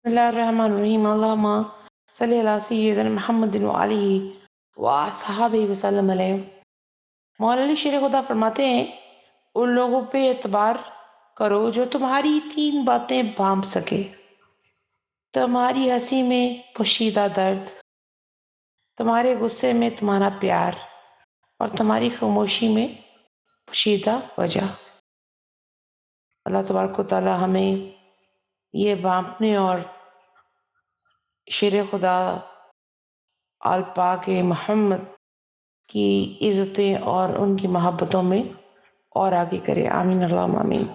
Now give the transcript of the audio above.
بسم اللہ الرحمن الرحیم اللہم صلی اللہ سیدنا محمد وعلیہ وصحابہ وسلم علیہ۔ مولا علی شیر خدا فرماتے ہیں ان لوگوں پہ اعتبار کرو جو تمہاری تین باتیں بانپ سکے: تمہاری ہنسی میں پوشیدہ درد، تمہارے غصے میں تمہارا پیار، اور تمہاری خاموشی میں پوشیدہ وجہ۔ اللہ تبارک و تعالی ہمیں یہ بانپنے اور شیر خدا آل پاک محمد کی عزتیں اور ان کی محبتوں میں اور آگے کرے۔ آمین اللہم آمین۔